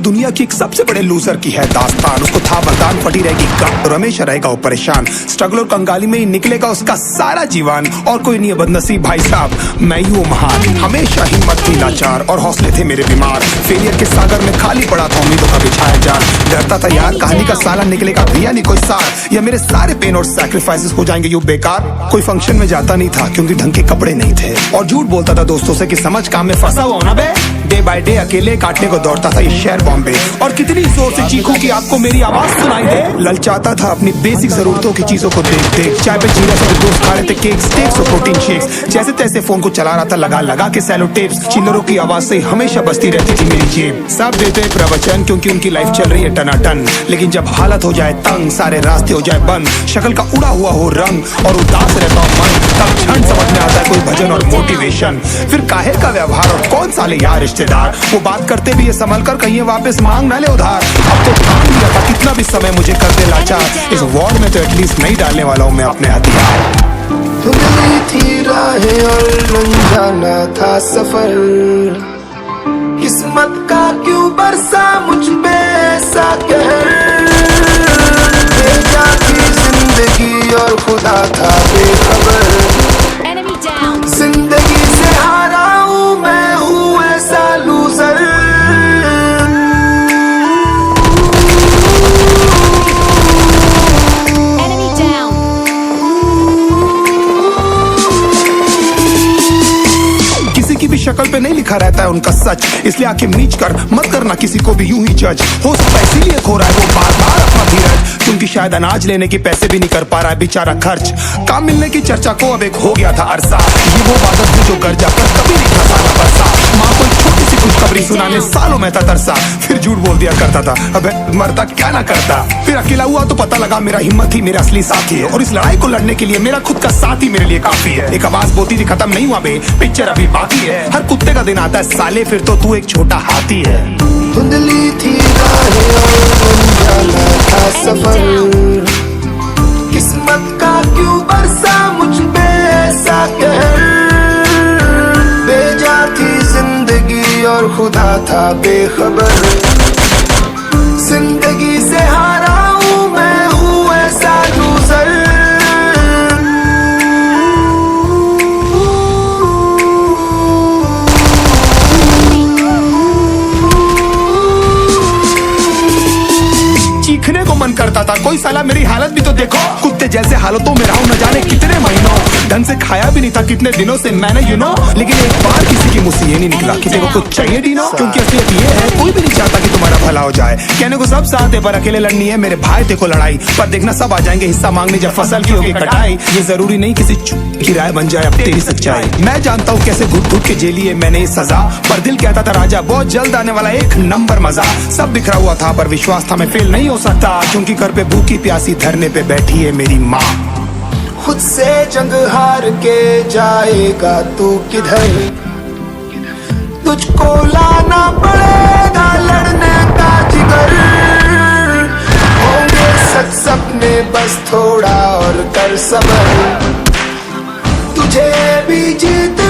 दुनिया की एक सबसे बड़े लूजर की है दास्तान। उसको था वरदान, फटी रहेगी गांठ और हमेशा रहेगा वो परेशान। स्ट्रगल और कंगाली में ही निकलेगा उसका सारा जीवन। और कोई नहीं है बदनसीब भाई साहब, मैं ही हूँ महान। हमेशा हिम्मत थी लाचार और हौसले थे मेरे बीमार। फेलियर के सागर में खाली पड़ा था उम्मीदों का बिछाया जाल। डरता था यार कहानी का साला निकलेगा भैया नहीं कोई सार, या मेरे सारे पेन और सैक्रिफाइसेस हो जाएंगे यूं बेकार। कोई फंक्शन में जाता नहीं था क्योंकि ढंग के कपड़े नहीं थे, और झूठ बोलता था दोस्तों से कि समझ काम में फंसा हुआ ना बे। डे बाय डे अकेले काटने को दौड़ता था ये शहर बॉम्बे। और कितनी जोर से चीखूं कि आपको मेरी आवाज सुनाई दे। ललचाता था अपनी बेसिक जरूरतों की चीजों को देख देख। चाय पे जीरा से दोस्त खा रहे थे केक, स्टेक्स और प्रोटीन शेक्स। जैसे तैसे फोन को चला रहा था लगा लगा के सैलो टेप्स। चिल्लरों की आवाज से हमेशा बजती रहती थी मेरी जेब। सब देते प्रवचन क्योंकि उनकी लाइफ चल रही है टनाटन, लेकिन जब हालत हो जाए तंग, सारे रास्ते हो जाए बंद, शक्ल का उड़ा हुआ हो रंग और उदास रहता हो मन, तब क्षण समझ में आता है कोई भजन और मोटिवेशन। फिर काहे का व्यवहार और कौन साले यार रिश्तेदार, वो बात करते भी ये संभल कर कहीं वापस मांग ना ले उधार। अब तो ठान लिया था कितना भी समय मुझे कर दे लाचार, इस वॉर में तो एटलीस्ट नहीं डालने वाला हूँ मैं अपने हथियार। धुंधली थी राहें और अनजाना था सफर, किस्मत का क्यों बरसा मुझ पे ऐसा कहर। भेजा थी जिंदगी और खुदा था बेखबर, जिंदगी से हारा हूँ मैं हूँ ऐसा लूजर। की भी शक्ल पे नहीं लिखा रहता है उनका सच, इसलिए आंखें मीच कर मत करना किसी को भी यूं ही जज। हो सकता है इसीलिए खो रहा है वो बार बार अपना धीरज, क्योंकि शायद अनाज लेने के पैसे भी नहीं कर पा रहा है बेचारा खर्च। काम मिलने की चर्चा को अब एक हो गया था अरसा, ये वो बादल थी जो गर्जा पर कभी नहीं था साला बरसा। माँ को एक छोटी सी खुशखबरी सुनाने सालों में था तरसा, फिर झूठ बोल दिया करता था अबे मरता क्या ना करता। फिर अकेला हुआ तो पता लगा मेरा हिम्मत ही मेरा असली साथी है, और इस लड़ाई को लड़ने के लिए मेरा खुद का साथ ही मेरे लिए काफी है। एक आवाज बोलती थी खत्म नहीं हुआ बे, पिक्चर अभी बाकी है। हर कुत्ते का दिन आता है साले, फिर तो तू एक छोटा हाथी है। धुंधली थी राहें और अनजाना था सफर, किस्मत का क्यों बरसा मुझ पे ऐसा कहर। भेजा थी जिंदगी और खुदा था बेखबर, जिंदगी से हारा हूँ मैं हूँ ऐसा लूजर। चीखने को मन करता था, कोई साला मेरी हालत भी तो देखो। कुत्ते जैसे हालतों में रहा हूं न जाने कितने महीनों, ढंग से खाया भी नहीं था कितने दिनों से मैंने लेकिन एक बार किसी की मुंह से ये नहीं निकला कि तेरे को कुछ चाहिए डीनो, क्योंकि असलियत ये है कोई भी नहीं चाहता कि तुम्हारा भला हो जाए। कहने को सब साथ है पर अकेले लड़नी है मेरे भाई देखो लड़ाई, पर देखना सब आ जाएंगे हिस्सा मांगने जब फसल की होगी कटाई। ये जरूरी नहीं किसी की राय बन जाए अब तेरी सच्चाई। मैं जानता हूँ कैसे घुट घुट के झेली है मैंने ये सजा, पर दिल कहता था राजा बहुत जल्द आने वाला एक नंबर मजा। सब बिखरा हुआ था पर विश्वास था मैं फेल नहीं हो सकता, क्योंकि घर पे भूखी प्यासी धरने पे बैठी है मेरी माँ। खुद से जंग हार के जाएगा तू किधर, तुझको लाना पड़ेगा लड़ने का जिगर। होंगे सच सपने बस थोड़ा और कर सबर, तुझे भी जीत